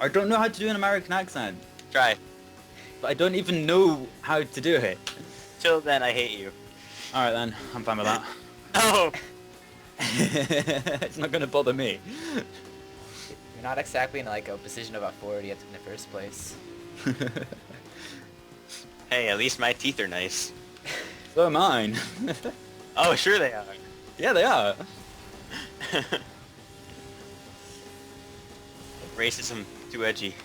I don't know how to do an American accent. Try. But I don't even know how to do it. Till then, I hate you. Alright then, I'm fine with that. Oh! It's not gonna bother me. You're not exactly in like a position of authority in the first place. Hey, at least my teeth are nice. So are mine. Oh, sure they are. Yeah, they are. Racism, too edgy.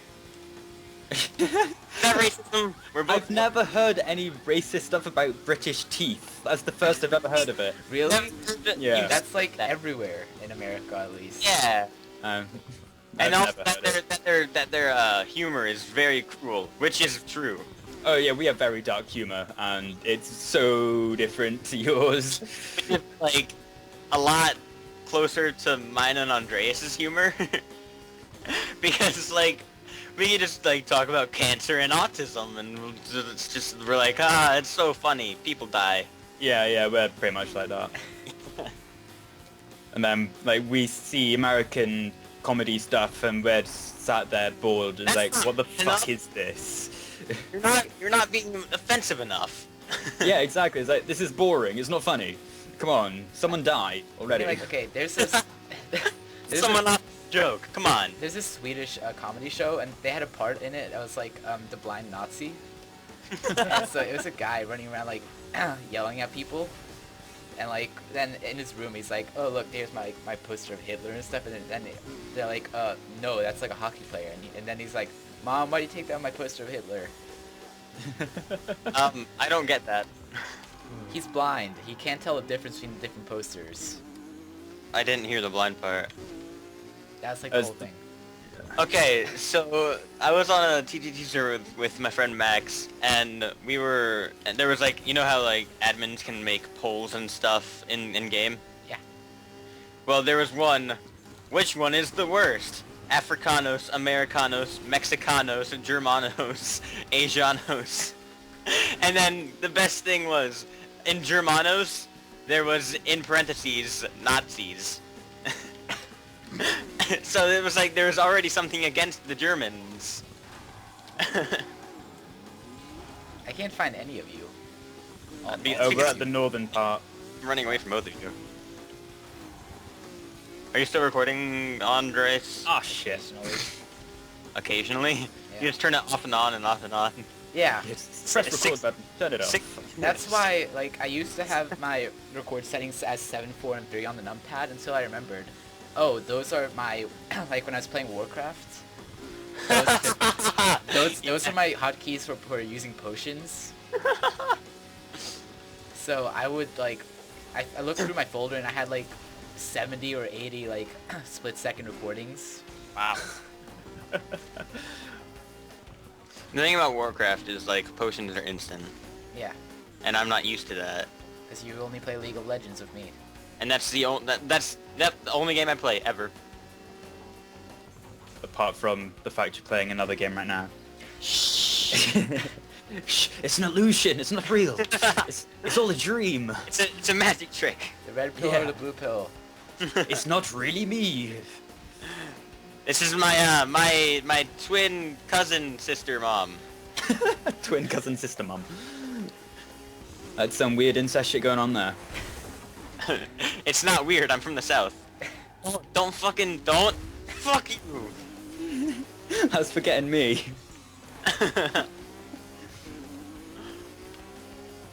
Not racism. We're both. I've never heard any racist stuff about British teeth. That's the first I've ever heard of it. Really? Yeah. That's like everywhere in America, at least. Yeah. I've And also never heard it. that their humor is very cruel, which is true. Oh yeah, we have very dark humor, and it's so different to yours. Like a lot closer to mine and Andreas's humor. Because like we just like talk about cancer and autism, and it's just we're like, ah, it's so funny. People die. Yeah, we're pretty much like that. And then like we see American comedy stuff, and we're just sat there bored, and That's like, not what the enough. fuck is this? You're not being offensive enough. Yeah, exactly. It's like, this is boring. It's not funny. Come on, someone die already. Like, okay, there's this. there's Someone this, off joke. Come on. there's this Swedish comedy show, and they had a part in it that was like the blind Nazi. And so it was a guy running around like yelling at people, and like then in his room he's like, oh look, there's my poster of Hitler and stuff, and then they're like, no, that's like a hockey player, and then he's like, Mom, why do you take down my poster of Hitler? I don't get that. He's blind. He can't tell the difference between the different posters. I didn't hear the blind part. That's like the whole thing. Okay, so I was on a TTT server with my friend Max, and there was like, you know how like admins can make polls and stuff in game? Yeah. Well, there was one, which one is the worst? Africanos, Americanos, Mexicanos, Germanos, Asianos. And then the best thing was, in Germanos, there was, in parentheses, Nazis. So it was like there was already something against the Germans. I can't find any of you. Over at the northern part. I'm running away from both of you. Are you still recording, Andres? Ah, shit. Occasionally? Yeah. You just turn it off and on and off and on. Yeah. Yes. Press record button. Turn it off. That's why, like, I used to have my record settings as 7, 4, and 3 on the numpad until I remembered. Oh, those are my, like, when I was playing Warcraft. Those are my hotkeys for using potions. So I would, like, I looked through my folder and I had, like, 70 or 80, like, split-second recordings. Wow. The thing about Warcraft is, like, potions are instant. Yeah. And I'm not used to that. Because you only play League of Legends with me. And that's the only game I play, ever. Apart from the fact you're playing another game right now. Shh. It's an illusion. It's not real. It's all a dream. It's a magic trick. The red pill Yeah. or the blue pill? It's not really me. This is my my twin cousin sister mom. Twin cousin sister mum. That's some weird incest shit going on there. It's not weird. I'm from the south. Don't fuck you. That's forgetting me.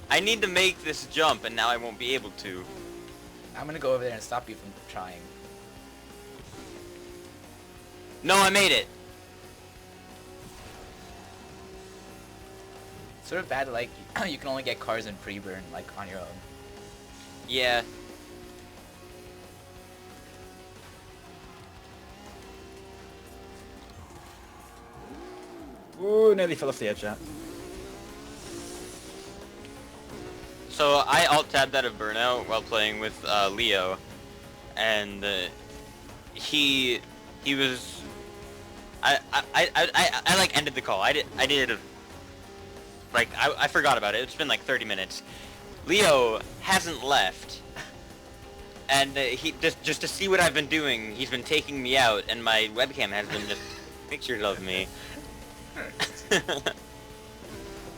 I need to make this jump, and now I won't be able to. I'm gonna go over there and stop you from trying. No, I made it. Sort of bad, like, you can only get cars in pre-burn, like, on your own. Yeah. Ooh, nearly fell off the edge that. So I alt-tabbed out of Burnout while playing with Leo, and he was. I like ended the call. I forgot about it. It's been like 30 minutes. Leo hasn't left, and he just to see what I've been doing. He's been taking me out, and my webcam has been just pictures of me.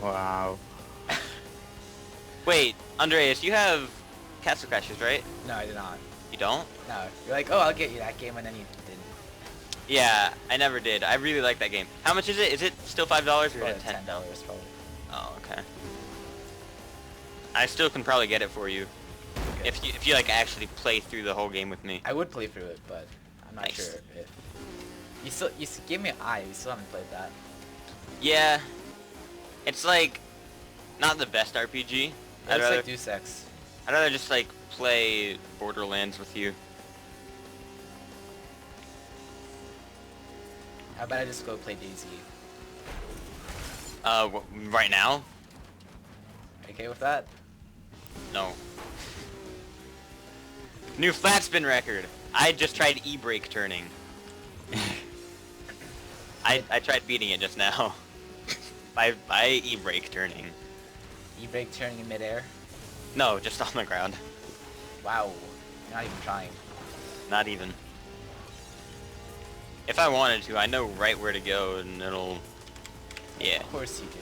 Wow. Wait, Andreas, you have Castle Crashers, right? No, I did not. You don't? No, you're like, oh, I'll get you that game, and then you didn't. Yeah, I never did. I really like that game. How much is it? Is it still $5 or is Probably it $10? $10 probably. Oh, okay. I still can probably get it for you Okay. if you like actually play through the whole game with me. I would play through it, but I'm not Nice. sure if you gave me an eye. You still haven't played that. Yeah, it's like not the best RPG. It's like Deus Ex. I'd rather just like play Borderlands with you. How about I just go play DayZ? Right now? Okay with that? No. New flat spin record. I just tried e-brake turning. I tried beating it just now. by e-brake turning. E-brake turning in midair. No, just on the ground. Wow, you're not even trying. Not even. If I wanted to, I know right where to go and it'll... Yeah. Of course you do.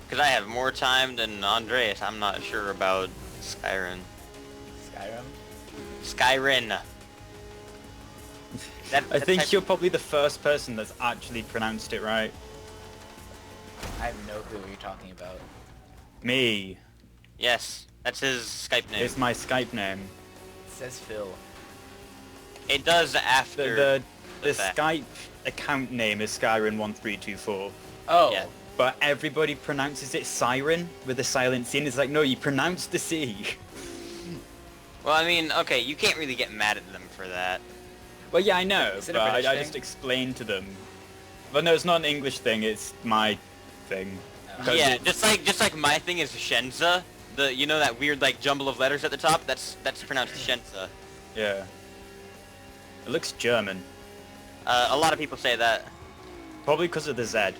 Because I have more time than Andreas. I'm not sure about Skyrim. Skyrim? Skyrim. I think you're probably the first person that's actually pronounced it right. I have no clue what you're talking about. Me. Yes, that's his Skype name. It's my Skype name. It says Phil. It does after The fact. Skype account name is Skyrim1324. Oh. Yeah. But everybody pronounces it Siren with a silent C, and it's like, no, you pronounce the C. Well, I mean, okay, you can't really get mad at them for that. Well, yeah, I know, Is it but a British I thing? just explained to them. But no, it's not an English thing, it's my thing. Oh. 'Cause Yeah, it's- just like my thing is Shenza. You know that weird like jumble of letters at the top? That's pronounced Shenza. Yeah. It looks German. A lot of people say that. Probably because of the Z.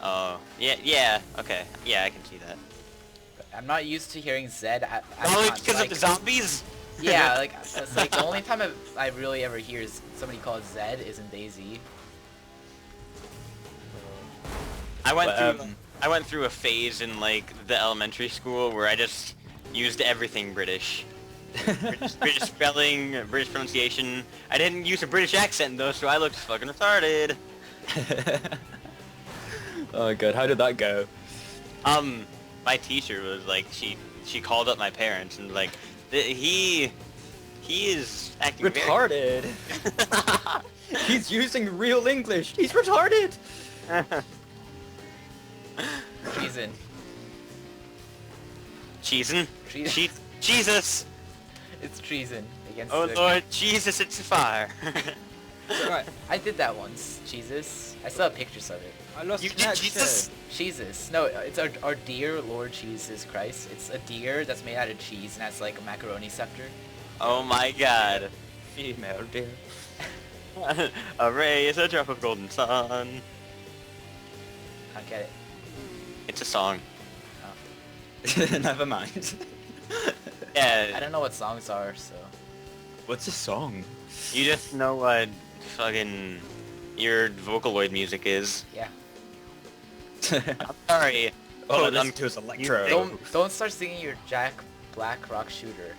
Oh, yeah, okay. Yeah, I can see that. I'm not used to hearing Zed at Probably times, because like, of the zombies? Yeah, like, it's like the only time I really ever hear somebody call it Zed is in DayZ. I went But, through I went through a phase in like the elementary school where I just used everything British. British spelling, British pronunciation. I didn't use a British accent though, so I looked fucking retarded. Oh god, how did that go? My teacher was like, she called up my parents and was like, he is acting Retarded! He's using real English! He's retarded! Treason. Cheesin'? Treason. Jesus! It's treason against Oh the... Lord, Jesus, it's a fire! Right, I did that once. Jesus. I still have pictures of it. I lost You did connection. Jesus? Jesus. No, it's our dear Lord Jesus Christ. It's a deer that's made out of cheese and has like a macaroni scepter. Oh my god. Female dear. A ray is a drop of golden sun. I get it. It's a song. Never mind. Yeah, I don't know what songs are, so... What's a song? you just know what fucking your Vocaloid music is. Yeah. I'm sorry. All I I'm- listen to is electro. Don't start singing your Jack Black Rock Shooter.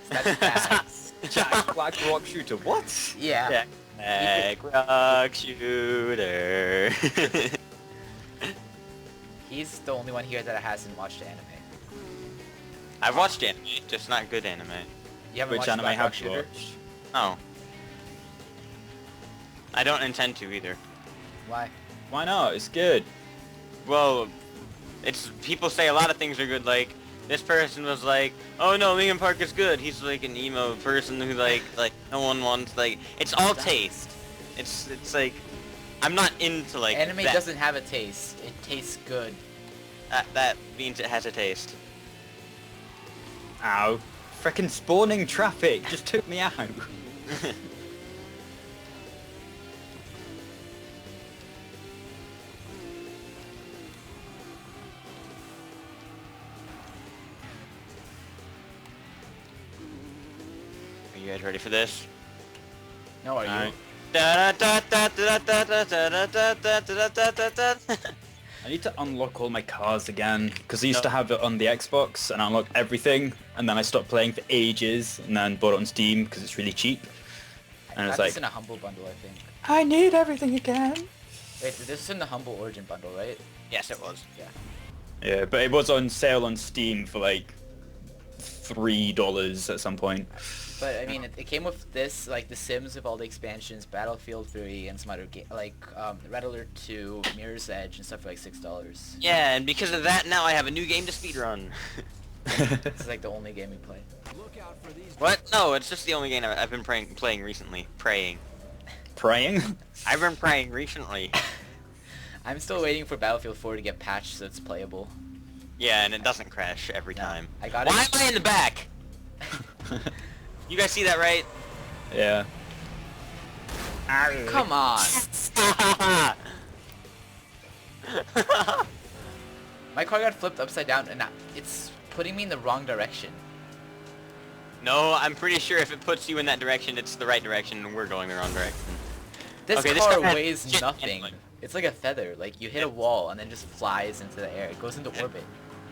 That's bad. Jack Black Rock Shooter. What? Yeah. Jack Rock Shooter. He's the only one here that hasn't watched anime. I've watched anime, just not good anime. You haven't Which watched anime Black Rock have you Shooter? watched? Oh. I don't intend to either. Why? Why not? It's good. Well, it's people say a lot of things are good. Like this person was like, "Oh no, Linkin Park is good." He's like an emo person who like no one wants like. It's all taste. It's like I'm not into like Anime that. doesn't have a taste. It tastes good. That means it has a taste. Ow. Frickin' spawning traffic just took me out. Are you guys ready for this? No, are you? Alright. I need to unlock all my cars again, because I used to have it on the Xbox, and I unlocked everything, and then I stopped playing for ages, and then bought it on Steam, because it's really cheap. And I it's got like, this in a Humble bundle, I think. I need everything again. Wait, this is in the Humble Origin bundle, right? Yes, it was. Yeah. Yeah, but it was on sale on Steam for like $3 at some point. But I mean, it came with this, like The Sims with all the expansions, Battlefield 3, and some other like Red Alert 2, Mirror's Edge, and stuff for like $6. Yeah, and because of that, now I have a new game to speedrun. This is like the only game we play. What? No, it's just the only game I've been playing recently. Praying. Praying? I've been praying recently. I'm still waiting for Battlefield 4 to get patched so it's playable. Yeah, and it doesn't crash every No, time. I got Why it. am I in the back? You guys see that, right? Yeah. Come on! My car got flipped upside down and it's putting me in the wrong direction. No, I'm pretty sure if it puts you in that direction, it's the right direction, and we're going the wrong direction. This Okay, car car has weighs shit nothing. handling. It's like a feather. Like, you hit a wall and then just flies into the air. It goes into orbit.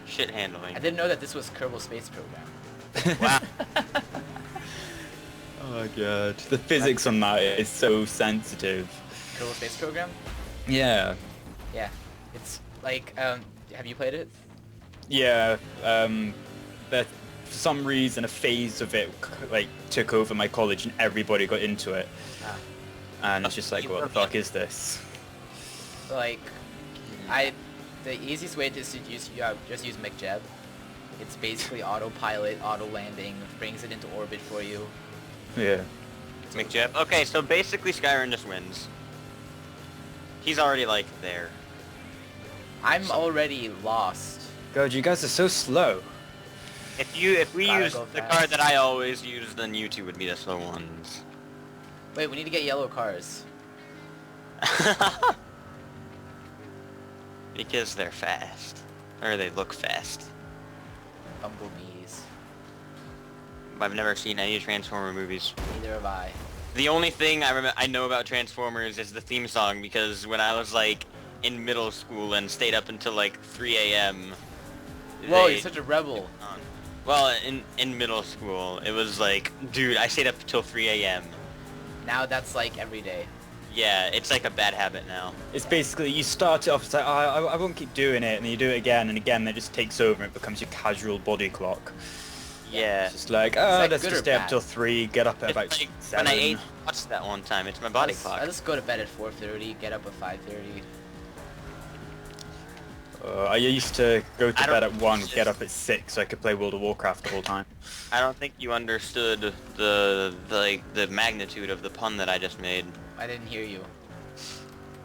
Shit handling. I didn't know that this was Kerbal Space Program. Wow. Oh my god. The physics on that is so sensitive. Kerbal Space Program? Yeah. Yeah. It's like, have you played it? Yeah, but for some reason a phase of it like took over my college and everybody got into it. Ah. And it's just like, what the fuck is this? Like, the easiest way is to just use McJeb. It's basically autopilot, auto landing, brings it into orbit for you. Yeah. McJeff. Okay, so basically Skyrim just wins. He's already like there. I'm already lost. God, you guys are so slow. If we Gotta use go the fast. card that I always use, then you two would be the slow ones. Wait, we need to get yellow cars. Because they're fast. Or they look fast. Bumblebees. I've never seen any Transformer movies. Neither have I. The only thing I know about Transformers is the theme song, because when I was like in middle school and stayed up until like 3 a.m. Whoa, they- you're such a rebel. Well, in middle school, it was like, dude, I stayed up till 3 a.m. Now that's like every day. Yeah, it's like a bad habit now. It's basically, you start it off, it's like, oh, I won't keep doing it, and then you do it again and again, and it just takes over and it becomes your casual body clock. Yeah. It's just like, oh, like let's good just or stay up bad? till 3, get up at It's about like 7. when I ate nuts that one time, it's my body clock. I just go to bed at 4:30, get up at 5:30. I used to go to I bed don't- at 1, get up at 6, so I could play World of Warcraft the whole time. I don't think you understood the magnitude of the pun that I just made. I didn't hear you.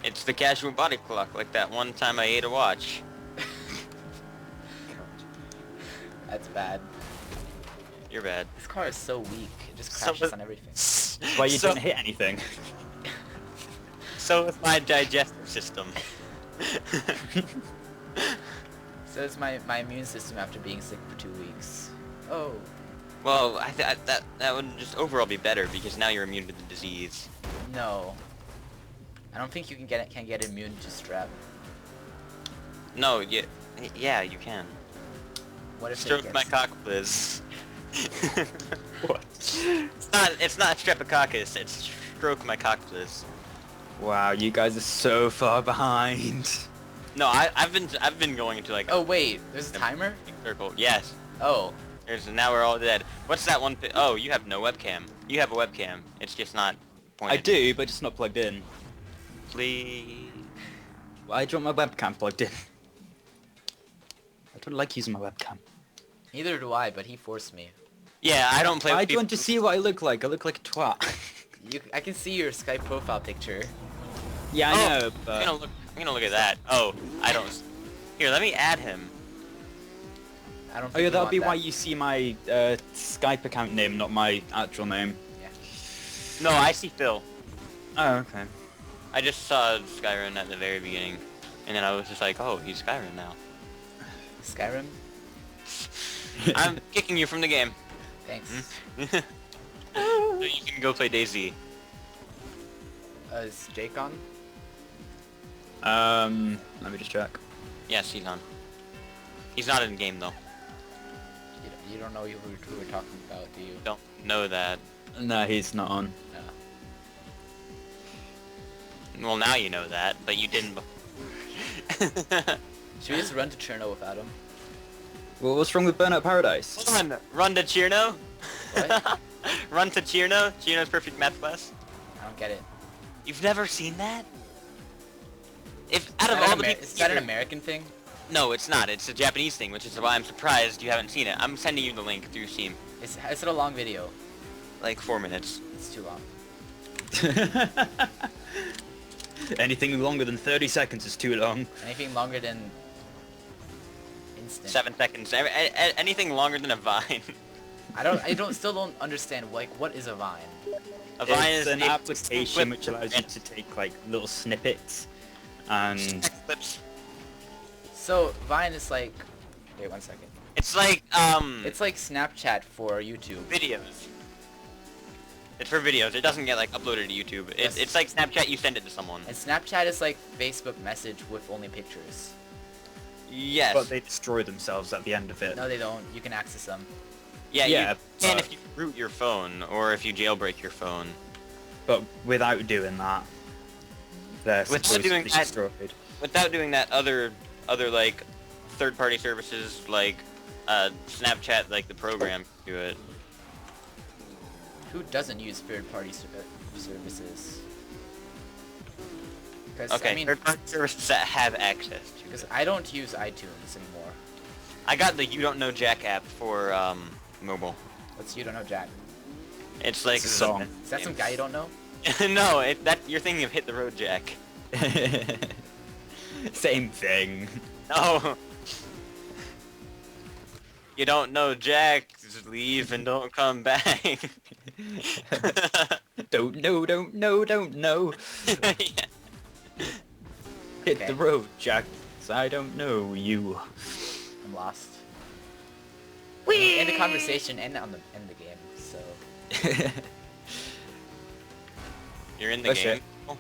It's the casual body clock, like that one time I ate a watch. That's bad. You're bad. This car is so weak. It just So crashes was- on everything. That's why you So- didn't hit anything. So is my digestive system. So it's my immune system after being sick for 2 weeks. Oh. Well, that would just overall be better because now you're immune to the disease. No. I don't think you can get immune to strep. No, yeah, you can. What if it Stroke gets... my cock, please. What? It's not streptococcus. It's stroke my cock, please. Wow, you guys are so far behind. No, I've been going into like Oh wait, there's a timer? a circle. Yes. Oh. Now we're all dead. What's that one? Oh, you have no webcam. You have a webcam. It's just not pointed. I do, but it's not plugged in. Please. Why do you want my webcam plugged in? I don't like using my webcam. Neither do I, but he forced me. Yeah, I don't play. I with do want to people- see what I look like. I look like a twat. I can see your Skype profile picture. Yeah, I Oh, know, but... I'm gonna look at that. Oh, I don't. Here, let me add him. I don't think Oh yeah, you that'll want be that. why you see my Skype account name, not my actual name. Yeah. No, I see Phil. Oh, okay. I just saw Skyrim at the very beginning, and then I was just like, oh, he's Skyrim now. Skyrim? I'm kicking you from the game. Thanks. So you can go play DayZ. Is Jake on? Let me just check. Yes, he's on. He's not in game though. You don't know who we're talking about, do you? Don't know that. No, he's not on. No. Well, now you know that, but you didn't before. Should we just run to Cherno without him? Well, what's wrong with Burnout Paradise? Run to Cherno? What? Run to Cherno? Cherno's perfect math class? I don't get it. You've never seen that? If out of all the people... Is that an American thing? No, it's not. It's a Japanese thing, which is why I'm surprised you haven't seen it. I'm sending you the link through Steam. Is it a long video? Like 4 minutes. It's too long. Anything longer than 30 seconds is too long. Anything longer than instant. 7 seconds. Anything longer than a Vine. Still don't understand, like, what is a Vine? A Vine It's is an a application which allows you to take like little snippets and clips. So, Vine is like... Wait, 1 second. It's like, It's like Snapchat for YouTube. videos. It's for videos. It doesn't get, like, uploaded to YouTube. Yes. It's like Snapchat, you send it to someone. And Snapchat is like Facebook message with only pictures. Yes. but they destroy themselves at the end of it. No, they don't. You can access them. yeah, yeah, you can but- if you root your phone, or if you jailbreak your phone. But without doing that, they're Without supposedly doing that- destroyed. Without doing that, other like, third-party services, like, Snapchat, like, the program, do it. Who doesn't use third-party services? Because Okay, I mean, third-party services that have access to because it. I don't use iTunes anymore. I got the You Don't Know Jack app for, mobile. What's You Don't Know Jack? It's like... It's a song. Is that some guy you don't know? No, you're thinking of Hit the Road Jack. Same thing. No. You don't know Jack, just leave and don't come back. Don't know, don't know, don't know. Yeah. Hit Okay. the road, Jack. 'Cause I don't know you. I'm lost. In the conversation and in the game. So You're in the Push game. it.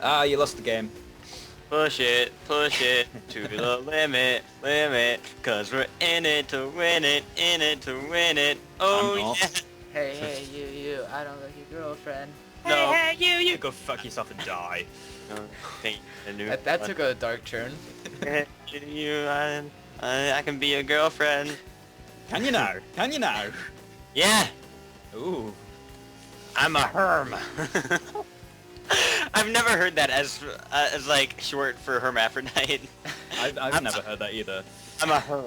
Ah, you lost the game. Push it to the limit, cause we're in it to win it, in it to win it. Oh I'm not. yeah. hey, you, I don't like your girlfriend. No. Hey, you go fuck yourself and die. That took a dark turn. You, I can be your girlfriend. Can you now? Can you now? Yeah, Ooh. I'm a herm. I've never heard that as like short for hermaphrodite. I've never heard that either. I'm a herm.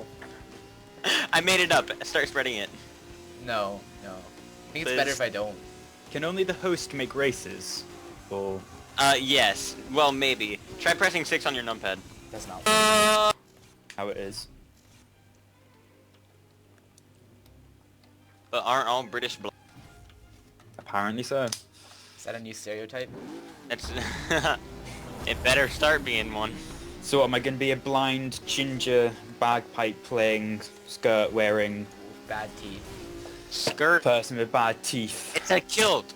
I made it up. Start spreading it. No. I think it's Please. better if I don't. Can only the host make races? Or... Yes. Well, maybe. Try pressing 6 on your numpad. That's not. how it is. But aren't all British black? Apparently so. Is that a new stereotype? It's it better start being one. So what, am I going to be a blind ginger bagpipe playing, skirt wearing Bad teeth. Skirt. person with bad teeth? It's a kilt.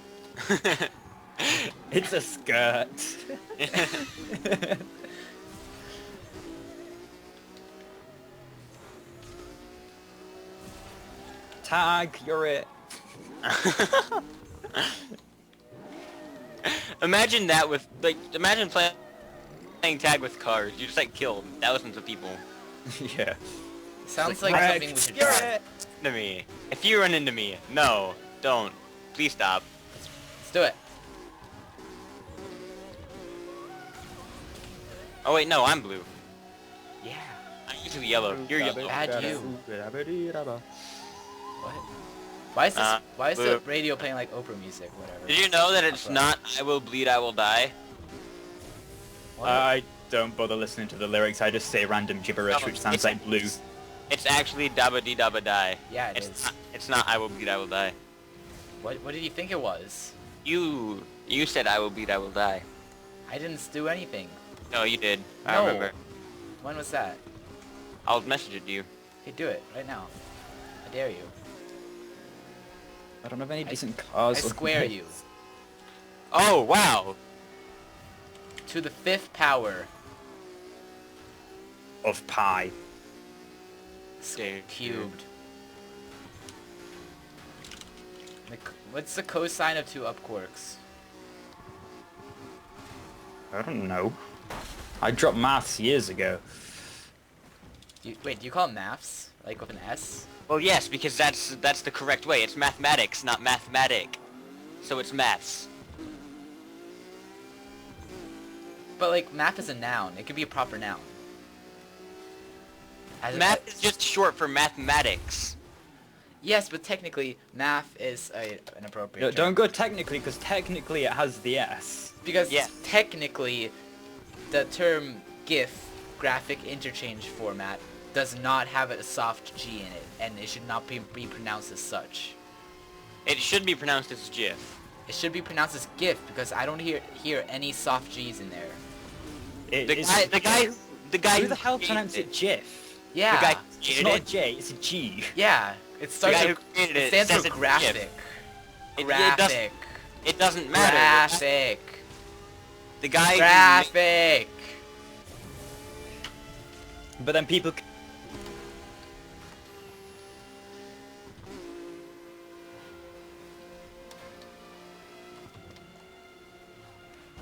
It's a skirt. Tag, you're it. Imagine that with imagine playing tag with cars. You just like killed thousands of people. Yeah. Sounds Like, like Rex, something we should you're try. it. To me, if you run into me, no, don't. Please stop. Let's do it. Oh wait, no, I'm blue. Yeah. I'm usually yellow. You're yellow. Bad you. What? Why is this? Why is the blue. radio playing like Oprah music? Whatever. Did you know that it's Opera. not "I will bleed, I will die"? What? I don't bother listening to the lyrics, I just say random gibberish No, which sounds like blue. It's actually "Dabba dee dabba die." Yeah, it it's is. Not, it's not "I will bleed, I will die." What did you think it was? You said "I will bleed, I will die." I didn't do anything. No, you did. I No. remember. When was that? I'll message it to you. Hey, do it right now. I dare you. I don't have any decent cars. I or square you. bikes. Oh, wow. To the 5th power. Of pi. Cubed. What's the cosine of 2 upquarks? I don't know. I dropped maths years ago. Wait, do you call it maths? Like with an S? Well, yes, because that's the correct way. It's mathematics, not mathematic. So it's maths. But like, math is a noun. It could be a proper noun. Math is just short for mathematics. Yes, but technically, math is an appropriate No, term. don't go technically, because technically it has the S. Because Yeah. technically, the term GIF, graphic interchange format, does not have a soft G in it, and it should not be pronounced as such. It should be pronounced as GIF. It should be pronounced as GIF because I don't hear any soft G's in there. The guy Who who the hell created pronounced it GIF? Yeah. The guy who It's created not a it. J, it's a G. Yeah. It The starts guy who with, created it it stands says for it's graphic. GIF. Graphic. It doesn't matter. Graphic. The guy Graphic. But then people